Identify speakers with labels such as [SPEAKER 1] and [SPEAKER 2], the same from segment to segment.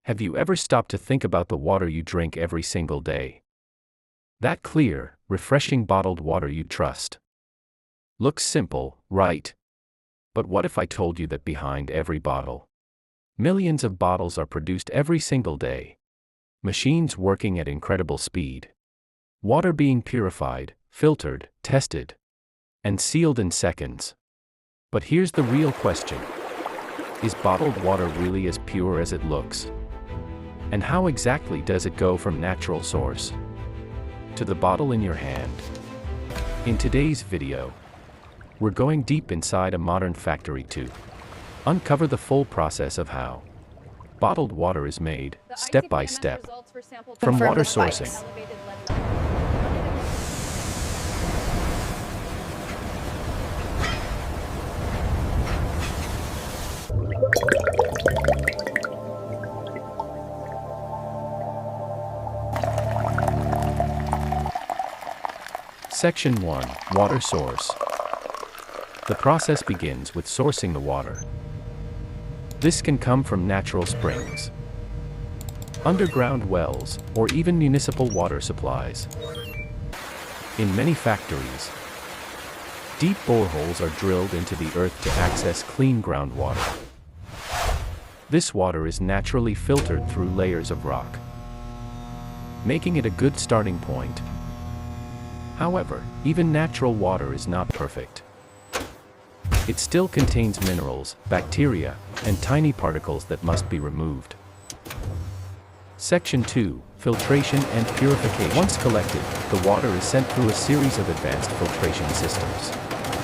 [SPEAKER 1] Have you ever stopped to think about the water you drink every single day? That clear, refreshing bottled water you trust. Looks simple, right? But what if I told you that behind every bottle, millions of bottles are produced every single day? Machines working at incredible speed. Water being purified, filtered, tested, and sealed in seconds. But here's the real question. Is bottled water really as pure as it looks? And how exactly does it go from natural source to the bottle in your hand? In today's video, we're going deep inside a modern factory to uncover the full process of how bottled water is made, step by step, from water sourcing. Section 1. Water source. The process begins with sourcing the water. This can come from natural springs, underground wells, or even municipal water supplies. In many factories, deep boreholes are drilled into the earth to access clean groundwater. This water is naturally filtered through layers of rock, making it a good starting point. However, even natural water is not perfect. It still contains minerals, bacteria, and tiny particles that must be removed. Section 2. Filtration and purification. Once collected, the water is sent through a series of advanced filtration systems.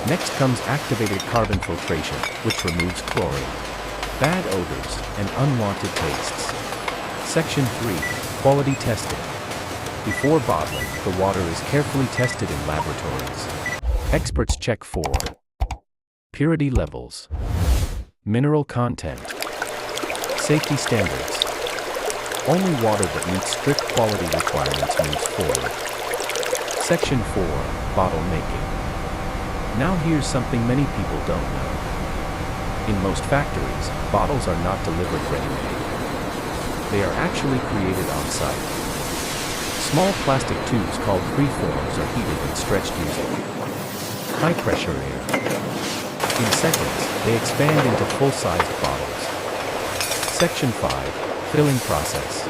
[SPEAKER 1] Next comes activated carbon filtration, which removes chlorine, bad odors, and unwanted tastes. Section 3. Quality testing. Before bottling, the water is carefully tested in laboratories. Experts check for purity levels, mineral content, safety standards. Only water that meets strict quality requirements moves forward. Section 4. Bottle making. Now here's something many people don't know. In most factories, bottles are not delivered ready-made. They are actually created on-site. Small plastic tubes called preforms are heated and stretched using high-pressure air. In seconds, they expand into full-sized bottles. Section 5. Filling process.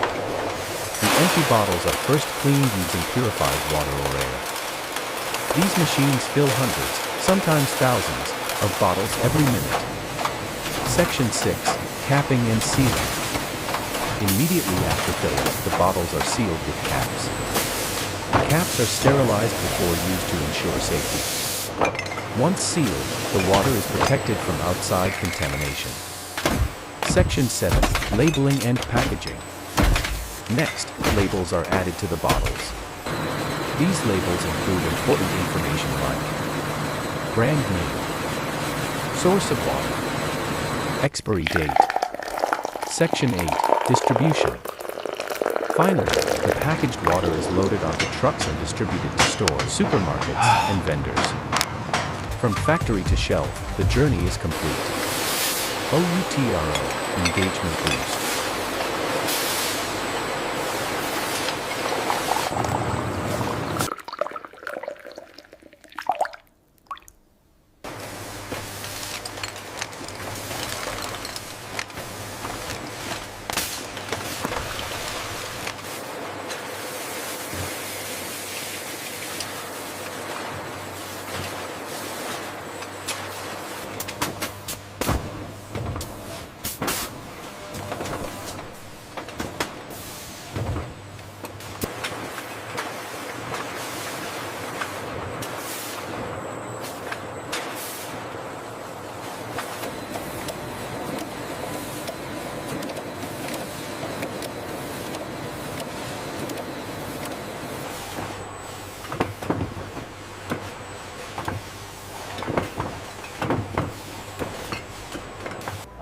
[SPEAKER 1] The empty bottles are first cleaned using purified water or air. These machines fill hundreds, sometimes thousands, of bottles every minute. Section 6. Capping and sealing. Immediately after filling, the bottles are sealed with caps. The caps are sterilized before used to ensure safety. Once sealed, the water is protected from outside contamination. Section 7. Labeling and packaging. Next, labels are added to the bottles. These labels include important information like brand name, source of water, expiry date. Section 8. Distribution. Finally, the packaged water is loaded onto trucks and distributed to stores, supermarkets, and vendors. From factory to shelf, the journey is complete. OUTRO, engagement boost.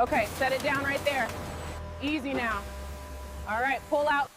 [SPEAKER 2] Okay, set it down right there. Easy now. All right, pull out.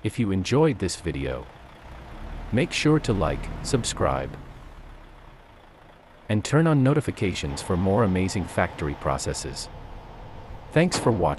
[SPEAKER 1] If you enjoyed this video, make sure to like, subscribe, and turn on notifications for more amazing factory processes. Thanks for watching.